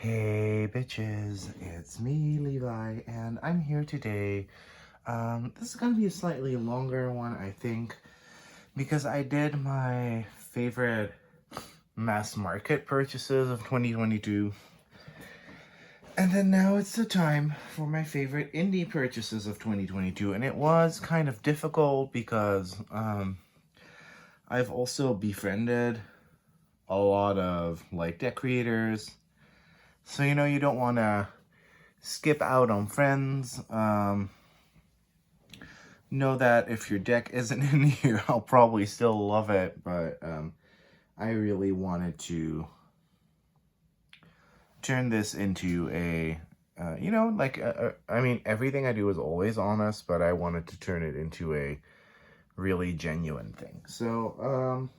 Hey bitches, it's me, Levi, and I'm here today. This is gonna be a slightly longer one, I think, because I did my favorite mass market purchases of 2022. And then now it's the time for my favorite indie purchases of 2022, and it was kind of difficult because I've also befriended a lot of deck creators. So you don't want to skip out on friends. Know that if your deck isn't in here, I'll probably still love it, but I really wanted to turn this into a, I mean, everything I do is always honest, but I wanted to turn it into a really genuine thing. So,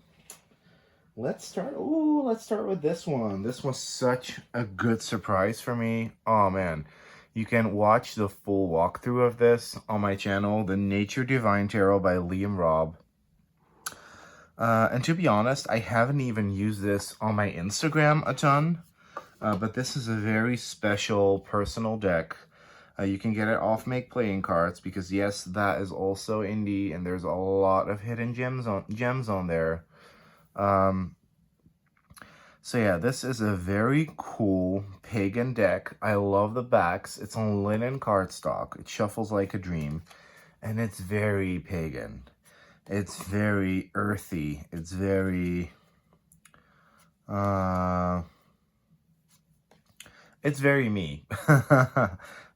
let's start with this one. This was such a good surprise for me. Oh man. You can watch the full walkthrough of this on my channel, The Nature Divine Tarot by Liam Robb. And to be honest, I haven't even used this on my Instagram a ton. But this is a very special personal deck. You can get it off Make Playing Cards because yes, that is also indie and there's a lot of hidden gems on there. So yeah, this is a very cool pagan deck. I love the backs. It's on linen cardstock. It shuffles like a dream. And it's very pagan. It's very earthy. It's very... it's very me.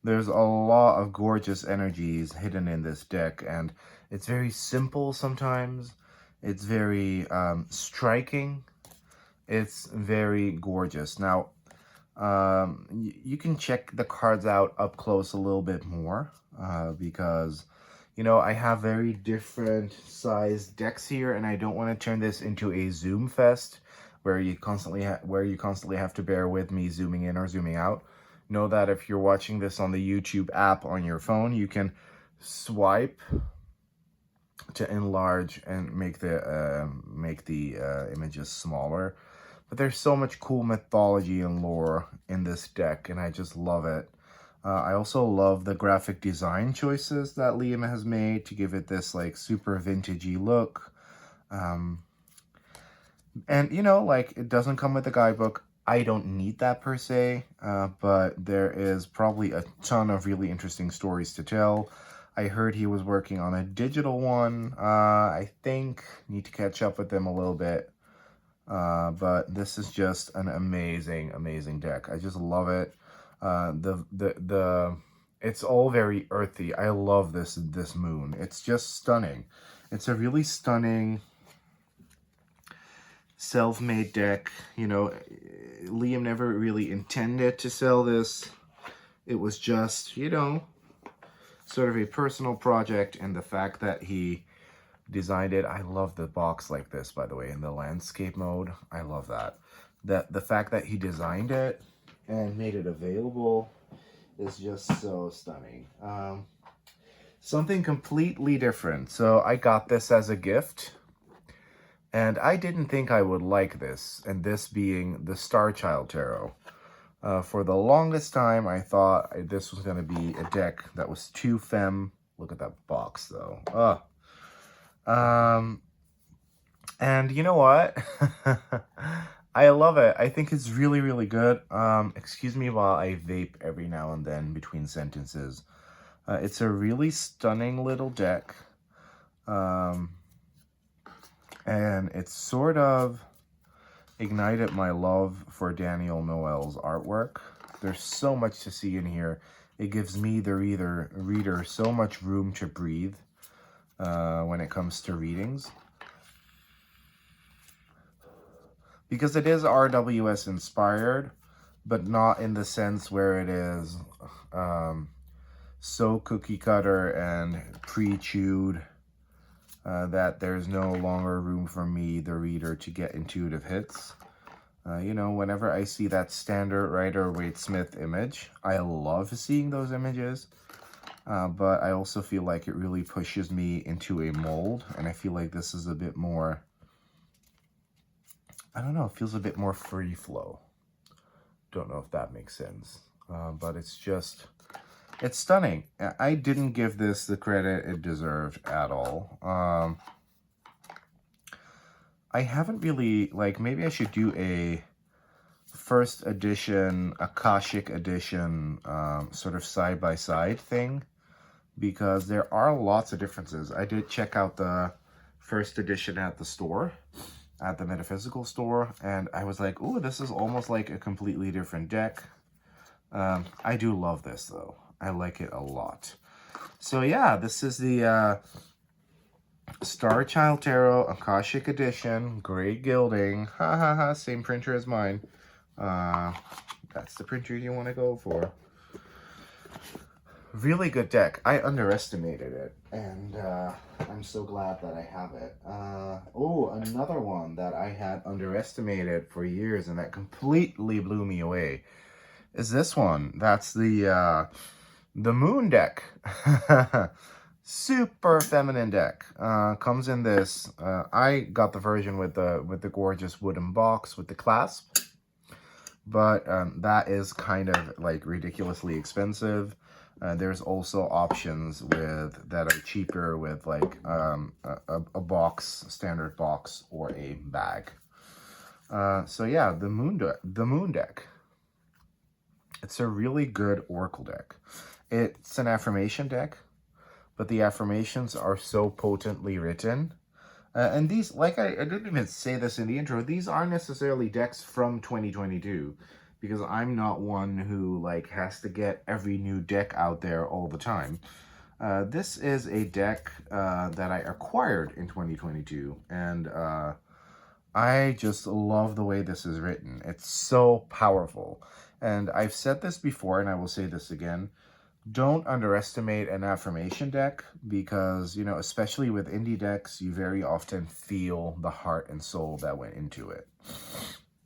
There's a lot of gorgeous energies hidden in this deck. And it's very simple sometimes. It's very striking. It's very gorgeous. Now, you can check the cards out up close a little bit more because, I have very different sized decks here, and I don't want to turn this into a zoom fest where you constantly have to bear with me zooming in or zooming out. Know that if you're watching this on the YouTube app on your phone, you can swipe to enlarge and make the images smaller. But there's so much cool mythology and lore in this deck, and I just love it. I also love the graphic design choices that Liam has made to give it this super vintagey look. And it doesn't come with a guidebook. I don't need that per se, but there is probably a ton of really interesting stories to tell. I heard he was working on a digital one. I think need to catch up with them a little bit. But this is just an amazing deck. I just love it. It's all very earthy. I love this moon. It's just stunning. It's a really stunning self-made deck. Liam never really intended to sell this. It was just, sort of a personal project, and the fact that he designed it. I love the box like this, by the way, in the landscape mode. I love that. The fact that he designed it and made it available is just so stunning. Something completely different. So I got this as a gift, and I didn't think I would like this, and this being the Star Child Tarot. For the longest time, I thought this was going to be a deck that was too femme. Look at that box, though. And you know what? I love it. I think it's really good. Excuse me while I vape every now and then between sentences. It's a really stunning little deck. And it's sort of ignited my love for Daniel Noel's artwork. There's so much to see in here. It gives me, the reader, so much room to breathe. When it comes to readings, because it is RWS inspired, but not in the sense where it is so cookie cutter and pre-chewed that there's no longer room for me, the reader, to get intuitive hits. Whenever I see that standard Rider-Waite-Smith image, I love seeing those images. But I also feel like it really pushes me into a mold, and I feel like this is a bit more, I don't know, it feels a bit more free flow. Don't know if that makes sense. But it's just, it's stunning. I didn't give this the credit it deserved at all. I haven't really, like, maybe I should do a first edition, Akashic edition, sort of side-by-side thing, because there are lots of differences. I did check out the first edition at the store, at the metaphysical store, and I was like, ooh, this is almost like a completely different deck. I do love this, though. I like it a lot. So yeah, this is the Star Child Tarot Akashic Edition, gray gilding. Ha ha ha, same printer as mine. That's the printer you want to go for. Really good deck. I underestimated it, and I'm so glad that I have it. Oh, another one that I had underestimated for years and that completely blew me away is this one. That's the Moon deck. Super feminine deck. Comes in this. I got the version with the gorgeous wooden box with the clasp, but that is kind of like ridiculously expensive. There's also options that are cheaper with like a box, standard box, or a bag. So yeah, the Moon deck. It's a really good oracle deck. It's an affirmation deck, but the affirmations are so potently written. And these, like I didn't even say this in the intro, these aren't necessarily decks from 2022, because I'm not one who like has to get every new deck out there all the time. This is a deck that I acquired in 2022, and I just love the way this is written. It's so powerful. And I've said this before, and I will say this again. Don't underestimate an affirmation deck, because, you know, especially with indie decks, you very often feel the heart and soul that went into it.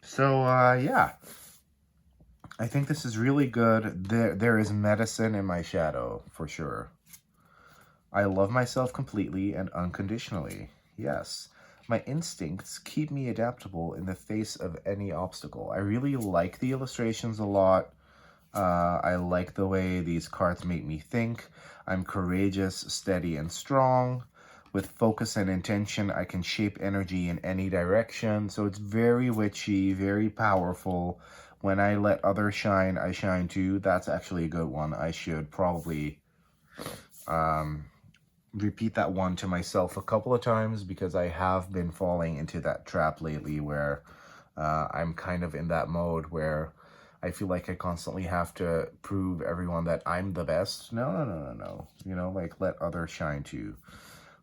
So, yeah. I think this is really good. There is medicine in my shadow, for sure. I love myself completely and unconditionally. Yes. My instincts keep me adaptable in the face of any obstacle. I really like the illustrations a lot. I like the way these cards make me think. I'm courageous, steady, and strong. With focus and intention, I can shape energy in any direction. So it's very witchy, very powerful. When I let others shine, I shine too. That's actually a good one. I should probably repeat that one to myself a couple of times, because I have been falling into that trap lately where I'm kind of in that mode where I feel like I constantly have to prove everyone that I'm the best. No. You know, like, let others shine too.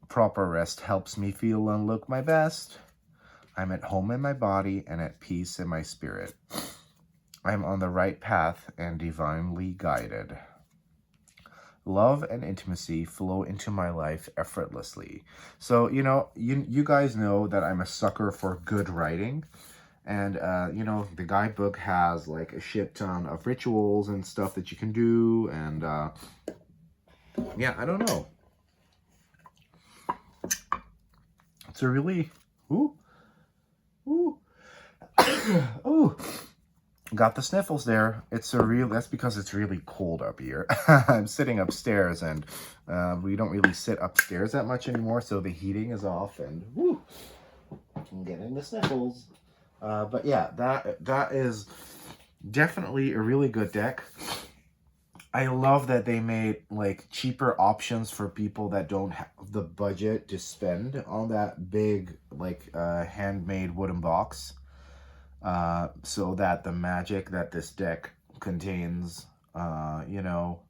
Proper rest helps me feel and look my best. I'm at home in my body and at peace in my spirit. I'm on the right path and divinely guided. Love and intimacy flow into my life effortlessly. So, you know, you guys know that I'm a sucker for good writing. And, you know, the guidebook has, like, a shit ton of rituals and stuff that you can do. And, yeah, I don't know. It's a really... Ooh. Ooh. Got the sniffles there. It's a real... That's because it's really cold up here. I'm sitting upstairs, and we don't really sit upstairs that much anymore, so the heating is off, and woo, I'm getting the sniffles. But yeah, that is definitely a really good deck. I love that they made like cheaper options for people that don't have the budget to spend on that big like handmade wooden box. So that the magic that this deck contains, you know,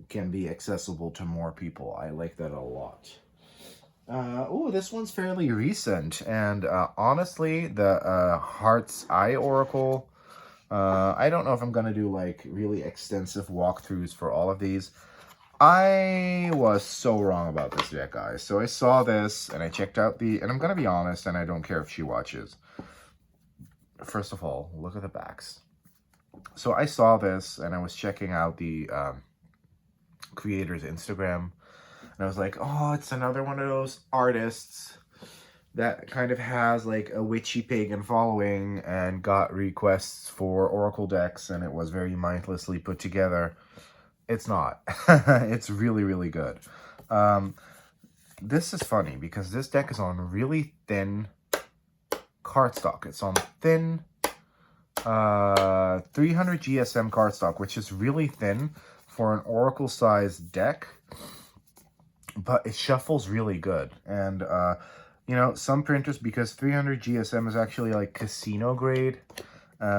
can be accessible to more people. I like that a lot. Oh, this one's fairly recent, and honestly, the Heart's Eye Oracle, I don't know if I'm going to do like really extensive walkthroughs for all of these. I was so wrong about this deck, guys. So I saw this, and I checked out and I'm going to be honest, and I don't care if she watches. First of all, look at the backs. So I saw this, and I was checking out the creator's Instagram, and I was like, oh, it's another one of those artists that kind of has like a witchy pagan following and got requests for Oracle decks, and it was very mindlessly put together. It's not. It's really, really good. This is funny because this deck is on really thin cardstock. It's on thin 300 GSM cardstock, which is really thin for an Oracle sized deck, but it shuffles really good. And you know, some printers, because 300 GSM is actually like casino grade,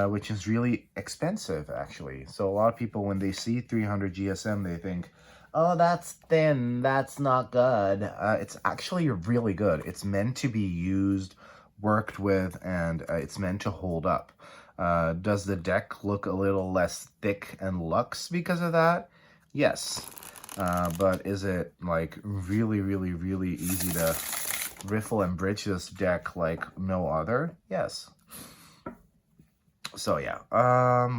which is really expensive actually. So a lot of people, when they see 300 GSM, they think, oh, that's thin, that's not good. It's actually really good. It's meant to be used, worked with, and it's meant to hold up. Does the deck look a little less thick and luxe because of that? Yes. But is it like really, really, really easy to riffle and bridge this deck like no other? Yes. So yeah,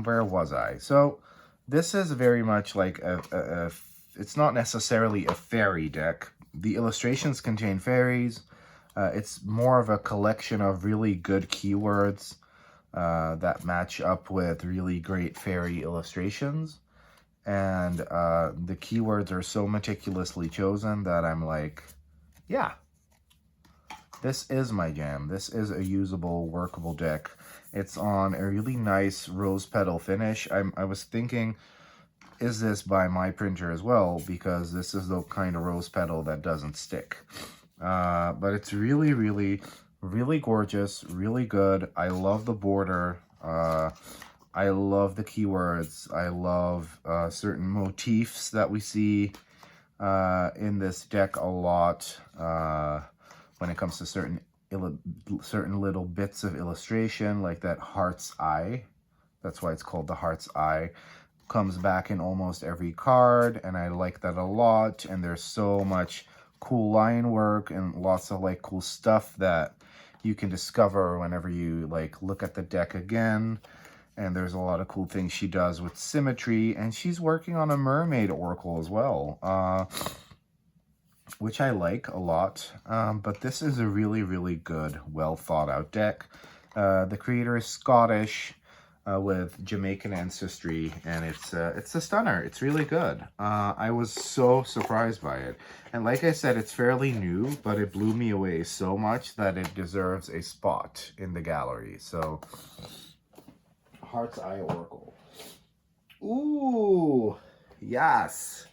where was I? So this is very much like it's not necessarily a fairy deck. The illustrations contain fairies. It's more of a collection of really good keywords that match up with really great fairy illustrations. And the keywords are so meticulously chosen that I'm like, yeah, this is my jam. This is a usable, workable deck. It's on a really nice rose petal finish. I was thinking, is this by my printer as well? Because this is the kind of rose petal that doesn't stick. But it's really, really, really gorgeous, really good. I love the border. I love the keywords. I love certain motifs that we see in this deck a lot. When it comes to certain little bits of illustration, like that heart's eye. That's why it's called the heart's eye. Comes back in almost every card, and I like that a lot. And there's so much cool line work and lots of like cool stuff that you can discover whenever you like look at the deck again. And there's a lot of cool things she does with symmetry, and she's working on a mermaid oracle as well, which I like a lot. But this is a really, really good, well thought out deck. The creator is Scottish with Jamaican ancestry, and it's a stunner. It's really good. I was so surprised by it. And like I said, it's fairly new, but it blew me away so much that it deserves a spot in the gallery. So, Heart's Eye Oracle. Ooh, yes.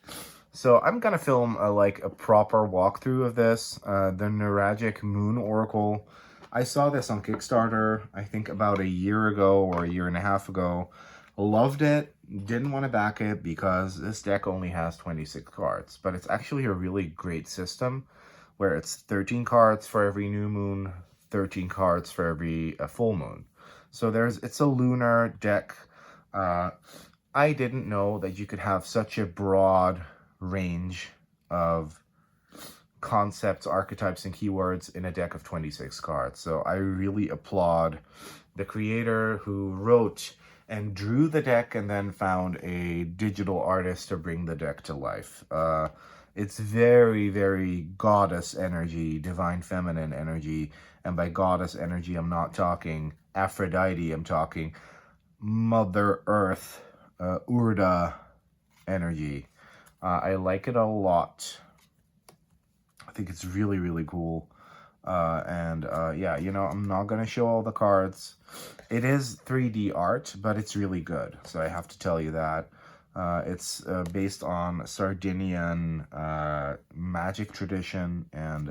So I'm gonna film like a proper walkthrough of this, the Neragic Moon Oracle. I saw this on Kickstarter, I think about a year ago or a year and a half ago. Loved it, didn't want to back it because this deck only has 26 cards, but it's actually a really great system where it's 13 cards for every new moon, 13 cards for every full moon. So it's a lunar deck. I didn't know that you could have such a broad range of concepts, archetypes, and keywords in a deck of 26 cards. So I really applaud the creator who wrote and drew the deck and then found a digital artist to bring the deck to life. It's very, very goddess energy, divine feminine energy. And by goddess energy, I'm not talking Aphrodite, I'm talking Mother Earth, Urda energy. I like it a lot. I think it's really, really cool. Yeah, you know, I'm not going to show all the cards. It is 3D art, but it's really good. So I have to tell you that. It's based on Sardinian magic tradition, and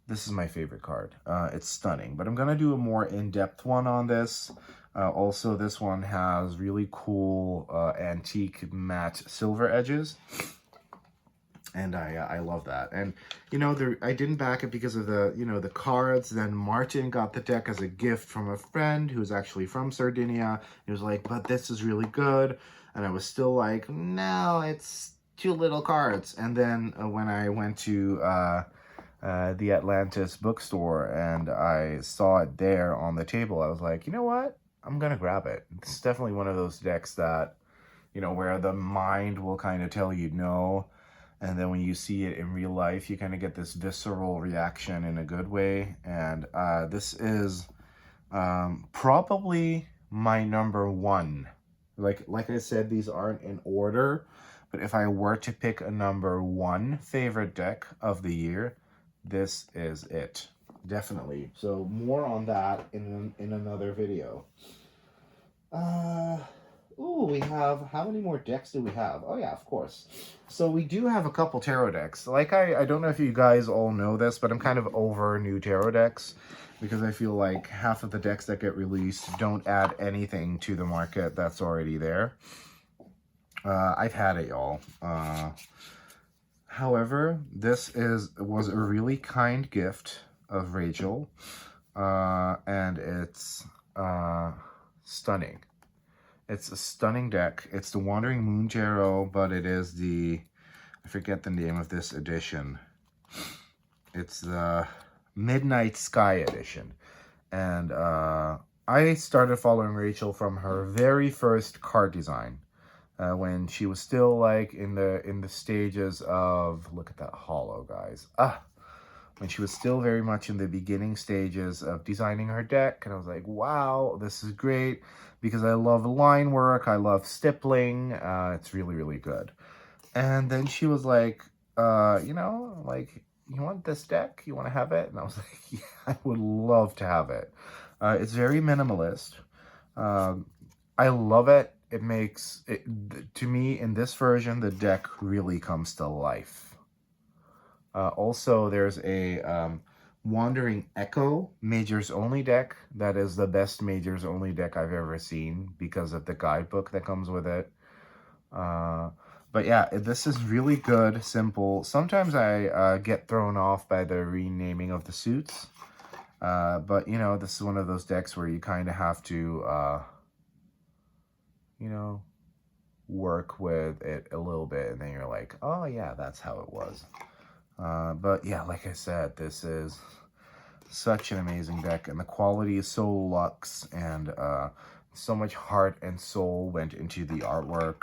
this is my favorite card. It's stunning, but I'm going to do a more in-depth one on this. Also, this one has really cool antique matte silver edges. And I love that. And, you know, I didn't back it because of the, you know, the cards. Then Martin got the deck as a gift from a friend who's actually from Sardinia. He was like, but this is really good. And I was still like, no, it's too little cards. And then when I went to the Atlantis bookstore and I saw it there on the table, I was like, you know what? I'm going to grab it. It's definitely one of those decks that, you know, where the mind will kind of tell you no. And then when you see it in real life, you kind of get this visceral reaction in a good way. And this is probably my number one. Like I said, these aren't in order, but if I were to pick a number one favorite deck of the year, this is it. Definitely. So more on that in another video. Uh, ooh, we have, how many more decks do we have? Oh yeah, of course. So we do have a couple tarot decks. Like I don't know if you guys all know this, but I'm kind of over new tarot decks because I feel like half of the decks that get released don't add anything to the market that's already there. I've had it, y'all. However, this was a really kind gift of Rachel, and it's stunning. It's a stunning deck. It's the Wandering Moon Jarrow, but it is the, I forget the name of this edition. It's the Midnight Sky edition. And I started following Rachel from her very first card design. When she was still like in the stages of, look at that hollow, guys. When she was still very much in the beginning stages of designing her deck, and I was like, wow, this is great because I love line work, I love stippling, it's really, really good. And then she was like, you know, like, you want this deck? You want to have it? And I was like, yeah, I would love to have it. It's very minimalist. I love it. It makes it, to me, in this version, the deck really comes to life. Also, there's a Wandering Echo Majors Only deck. That is the best Majors Only deck I've ever seen because of the guidebook that comes with it. But yeah, this is really good, simple. Sometimes I get thrown off by the renaming of the suits. But, you know, this is one of those decks where you kind of have to, you know, work with it a little bit. And then you're like, oh, yeah, that's how it was. But, yeah, like I said, this is such an amazing deck. And the quality is so luxe. And so much heart and soul went into the artwork.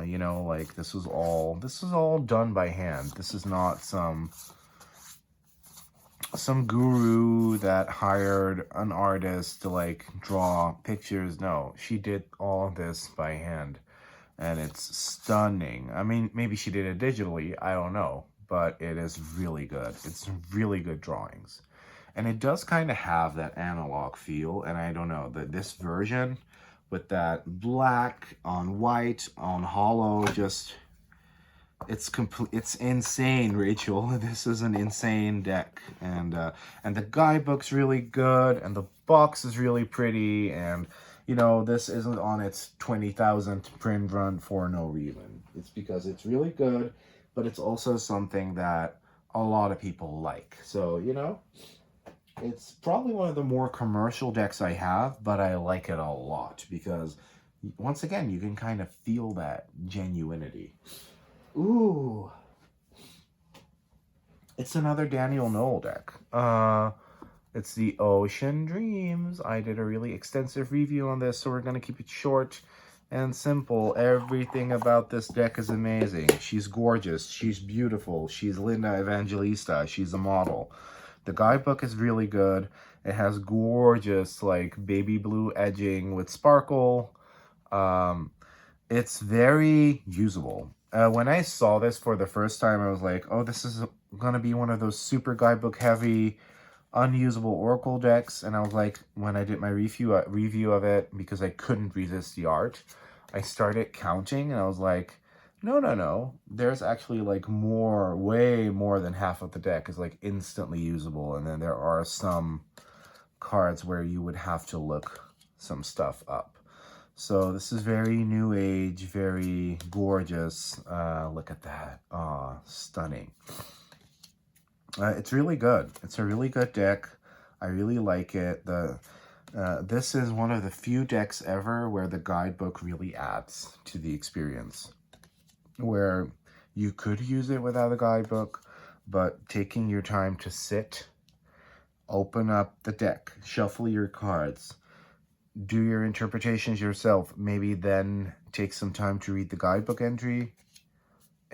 You know, like this was all done by hand. This is not some guru that hired an artist to like draw pictures. No, she did all this by hand, and it's stunning. I mean, maybe she did it digitally, I don't know, but it is really good. It's really good drawings, and it does kind of have that analog feel. And I don't know, this version with that black on white on hollow, just it's complete. It's insane, Rachel. This is an insane deck, and the guidebook's really good, and the box is really pretty, and you know, this isn't on its 20,000th print run for no reason. It's because it's really good, but it's also something that a lot of people like. So, you know, it's probably one of the more commercial decks I have, but I like it a lot because, once again, you can kind of feel that genuinity. Ooh. It's another Daniel Knoll deck. It's the Ocean Dreams. I did a really extensive review on this, so we're going to keep it short and simple. Everything about this deck is amazing. She's gorgeous. She's beautiful. She's Linda Evangelista. She's a model. The guidebook is really good. It has gorgeous, like, baby blue edging with sparkle. It's very usable. When I saw this for the first time, I was like, oh, this is going to be one of those super guidebook heavy, unusable Oracle decks. And I was like, when I did my review of it, because I couldn't resist the art, I started counting and I was like, no. There's actually like way more than half of the deck is like instantly usable. And then there are some cards where you would have to look some stuff up. So this is very new age, very gorgeous. Look at that. Aw, stunning. It's really good. It's a really good deck. I really like it. This is one of the few decks ever where the guidebook really adds to the experience. Where you could use it without a guidebook, but taking your time to sit, open up the deck, shuffle your cards, do your interpretations yourself, maybe then take some time to read the guidebook entry.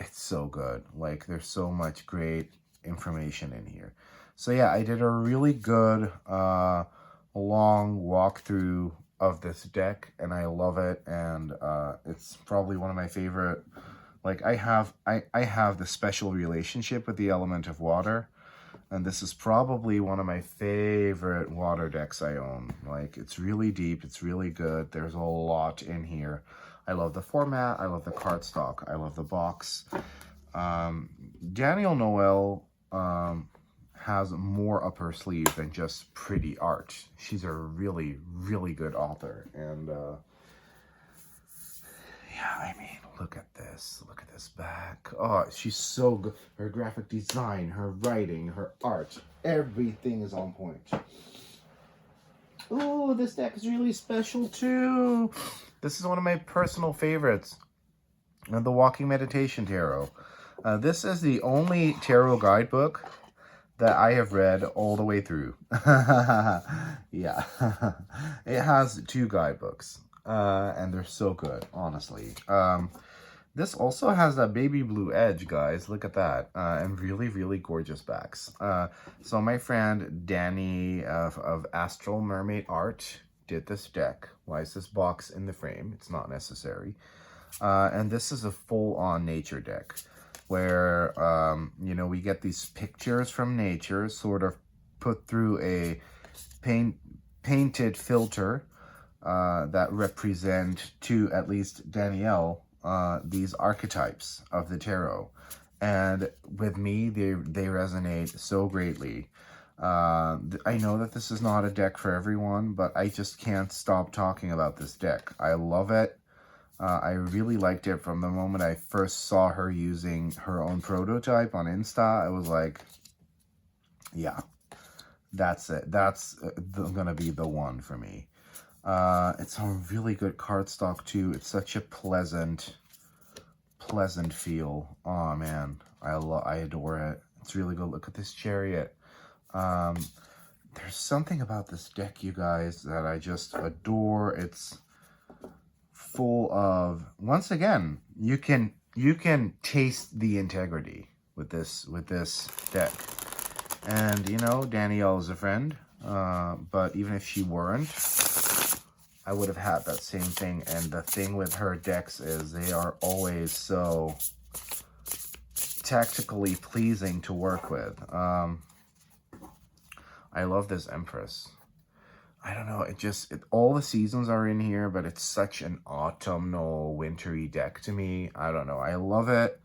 it's so good. Like, there's so much great information in here. So yeah, I did a really good long walkthrough of this deck, and I love it. And it's probably one of my favorite. Like, I have the special relationship with the element of water, and this is probably one of my favorite water decks I own. Like, it's really deep, it's really good. There's a lot in here. I love the format, I love the cardstock, I love the box. Danielle Noel has more up her sleeve than just pretty art. She's a really, really good author. And yeah, I mean, look at this. Look at this back. Oh, she's so good. Her graphic design, her writing, her art, everything is on point. Oh, this deck is really special too. This is one of my personal favorites. The Walking Meditation Tarot. This is the only tarot guidebook that I have read all the way through. Yeah. It has 2 guidebooks. And they're so good, honestly. This also has that baby blue edge, guys. Look at that. And really, really gorgeous backs. So my friend Danny of Astral Mermaid Art did this deck. Why is this box in the frame? It's not necessary. And this is a full-on nature deck where, you know, we get these pictures from nature sort of put through a painted filter that represent, to at least Danielle, these archetypes of the tarot. And with me, they resonate so greatly. I know that this is not a deck for everyone, but I just can't stop talking about this deck. I love it. I really liked it from the moment I first saw her using her own prototype on Insta. I was like, yeah, that's it. That's gonna be the one for me. It's a really good cardstock too. It's such a pleasant feel. Oh man, I adore it. It's really good. Look at this chariot. There's something about this deck, you guys, that I just adore. It's full of, once again, you can taste the integrity with this deck. And you know, Danielle is a friend, but even if she weren't, I would have had that same thing. And the thing with her decks is they are always so tactically pleasing to work with. I love this Empress. I don't know, all the seasons are in here, but it's such an autumnal, wintry deck to me. I don't know, I love it.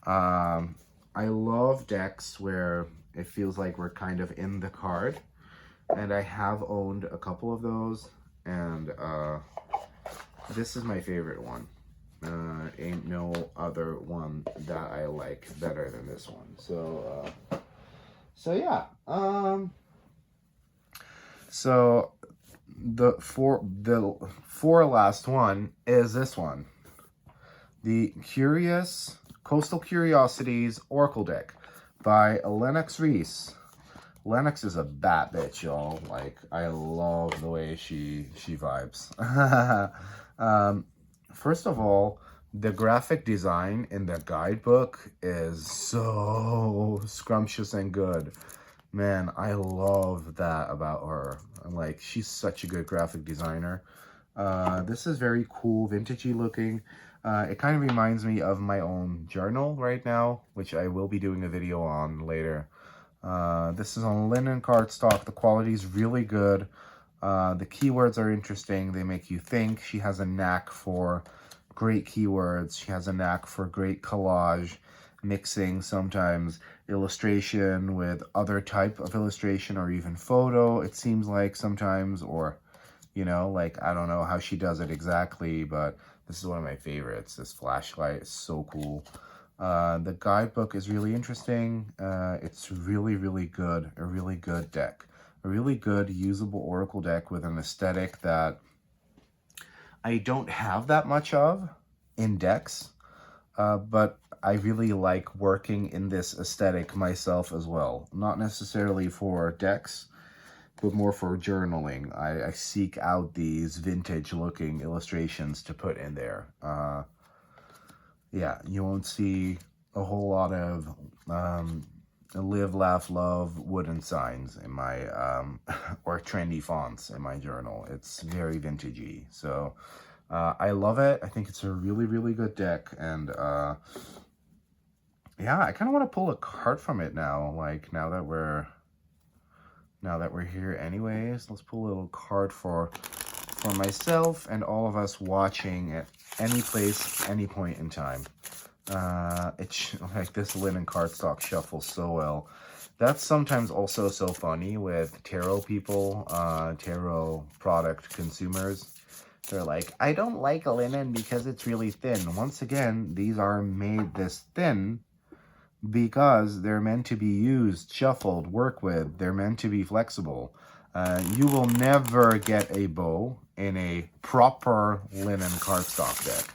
I love decks where it feels like we're kind of in the card. And I have owned a couple of those. And this is my favorite one. Ain't no other one that I like better than this one. So yeah. So the four last one is this one. The Coastal Curiosities Oracle deck by Lennox Reese. Lennox is a bat bitch, y'all. Like, I love the way she vibes. First of all, the graphic design in the guidebook is so scrumptious and good. Man, I love that about her. Like, she's such a good graphic designer. This is very cool, vintagey looking. It kind of reminds me of my own journal right now, which I will be doing a video on later. This is on linen cardstock. The quality is really good. The keywords are interesting. They make you think. She has a knack for great keywords. She has a knack for great collage, mixing sometimes illustration with other type of illustration or even photo, it seems like sometimes, or, you know, like, I don't know how she does it exactly, but this is one of my favorites. This flashlight is so cool. The guidebook is really interesting. It's really, really good. A really good deck. A really good usable Oracle deck with an aesthetic that I don't have that much of in decks. But I really like working in this aesthetic myself as well. Not necessarily for decks, but more for journaling. I seek out these vintage looking illustrations to put in there. Yeah, you won't see a whole lot of live, laugh, love wooden signs in my, or trendy fonts in my journal. It's very vintagey. So I love it. I think it's a really, really good deck. And yeah, I kind of want to pull a card from it now. Like now that we're here anyways, let's pull a little card for myself and all of us watching at any place, any point in time. It's like this linen cardstock shuffles so well. That's sometimes also so funny with tarot people, tarot product consumers. They're like, I don't like linen because it's really thin. Once again, these are made this thin because they're meant to be used, shuffled, work with. They're meant to be flexible. You will never get a bow in a proper linen cardstock deck.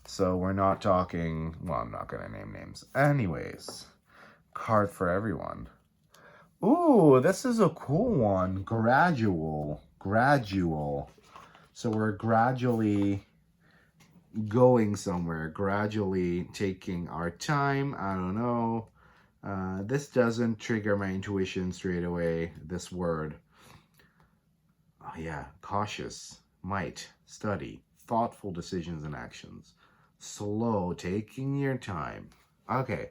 So we're not talking, well, I'm not going to name names. Anyways, card for everyone. Ooh, this is a cool one. Gradual. Gradual. So we're gradually going somewhere, gradually taking our time. I don't know. This doesn't trigger my intuition straight away, this word. Oh yeah, cautious, might, study, thoughtful decisions and actions. Slow, taking your time. Okay.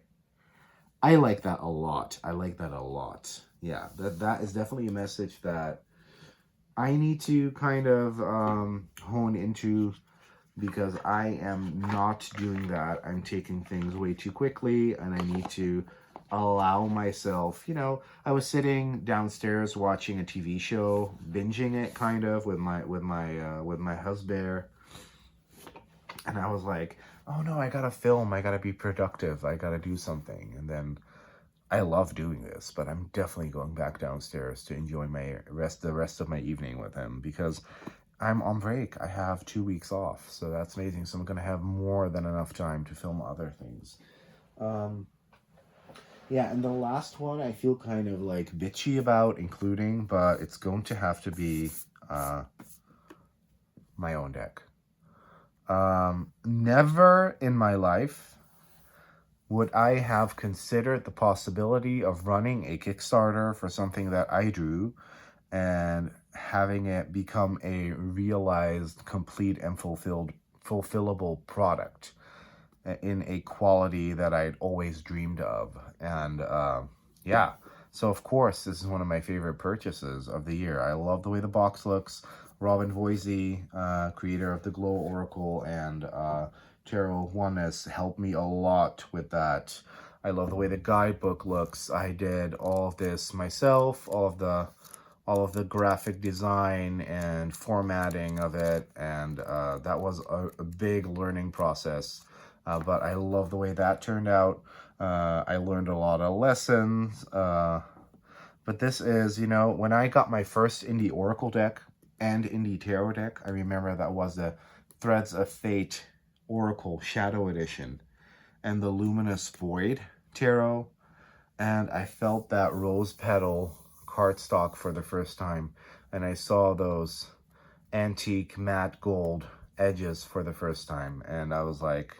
I like that a lot. I like that a lot. Yeah, that is definitely a message that I need to kind of hone into, because I am not doing that. I'm taking things way too quickly, and I need to allow myself, you know, I was sitting downstairs watching a TV show, binging it kind of with my husband, and I was like, oh no, I gotta film, I gotta be productive, I gotta do something. And then I love doing this, but I'm definitely going back downstairs to enjoy the rest of my evening with him, because I'm on break. I have 2 weeks off, so that's amazing. So I'm gonna have more than enough time to film other things. Yeah, and the last one I feel kind of like bitchy about including, but it's going to have to be my own deck. Never in my life would I have considered the possibility of running a Kickstarter for something that I drew and having it become a realized, complete, and fulfillable product in a quality that I'd always dreamed of. And yeah, so of course, this is one of my favorite purchases of the year. I love the way the box looks. Robin Voisey, creator of the Glow Oracle and Tarot One, has helped me a lot with that. I love the way the guidebook looks. I did all of this myself, all of the graphic design and formatting of it, and that was a big learning process. But I love the way that turned out. I learned a lot of lessons. But this is, you know, when I got my first indie Oracle deck and indie Tarot deck, I remember that was the Threads of Fate Oracle Shadow Edition and the Luminous Void Tarot. And I felt that rose petal cardstock for the first time. And I saw those antique matte gold edges for the first time. And I was like,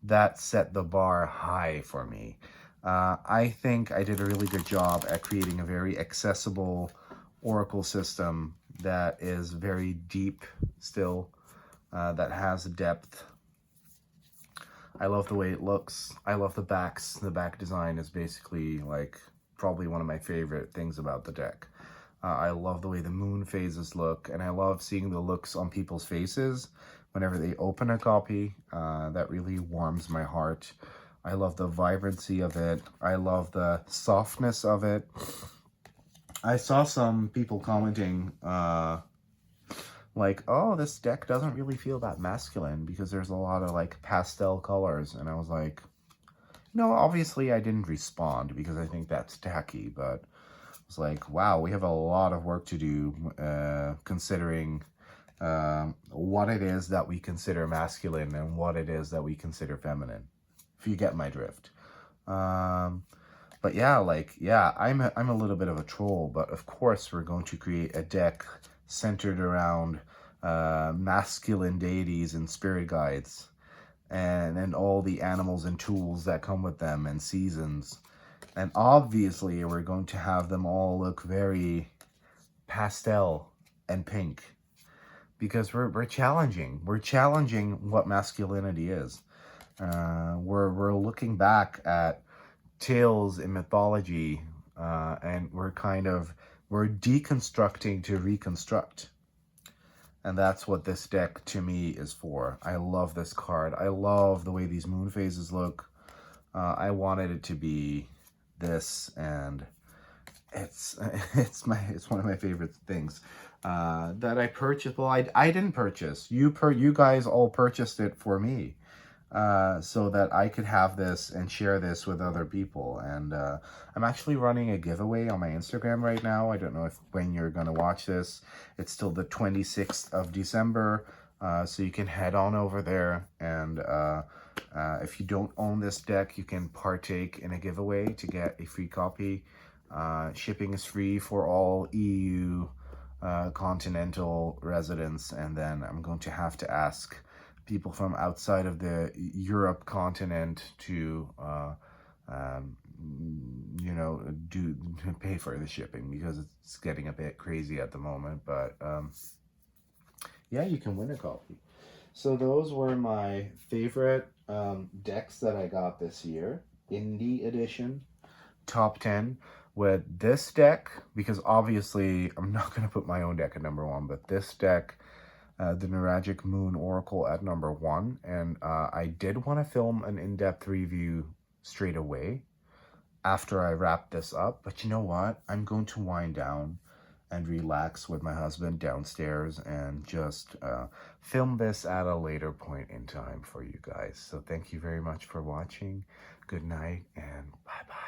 that set the bar high for me. I think I did a really good job at creating a very accessible Oracle system that is very deep still, that has depth. I love the way it looks. I love the backs. The back design is basically like probably one of my favorite things about the deck. I love the way the moon phases look, and I love seeing the looks on people's faces whenever they open a copy. That really warms my heart. I love the vibrancy of it. I love the softness of it. I saw some people commenting like, oh, this deck doesn't really feel that masculine because there's a lot of like pastel colors. And I was like, no, obviously I didn't respond because I think that's tacky, but it's like, wow, we have a lot of work to do considering what it is that we consider masculine and what it is that we consider feminine, if you get my drift. But yeah, like, yeah, I'm a little bit of a troll, but of course we're going to create a deck centered around masculine deities and spirit guides. and all the animals and tools that come with them and seasons. And obviously, we're going to have them all look very pastel and pink because we're challenging. We're challenging what masculinity is. We're looking back at tales in mythology, and we're deconstructing to reconstruct. And that's what this deck to me is for. I love this card. I love the way these moon phases look. I wanted it to be this, and it's it's one of my favorite things that I purchased. Well, I didn't purchase. You guys all purchased it for me, so that I could have this and share this with other people. And I'm actually running a giveaway on my Instagram right now. I don't know if when you're gonna watch this, it's still the 26th of December. So you can head on over there, and if you don't own this deck, you can partake in a giveaway to get a free copy. Shipping is free for all EU continental residents, and then I'm going to have to ask people from outside of the Europe continent to you know, do pay for the shipping because it's getting a bit crazy at the moment. But yeah, you can win a copy. So those were my favorite decks that I got this year. Indie edition, top 10 with this deck, because obviously I'm not going to put my own deck at number 1, but this deck, the Neragic Moon Oracle at number 1. And I did want to film an in-depth review straight away after I wrap this up, but you know what? I'm going to wind down and relax with my husband downstairs and just film this at a later point in time for you guys. So thank you very much for watching. Good night and bye-bye.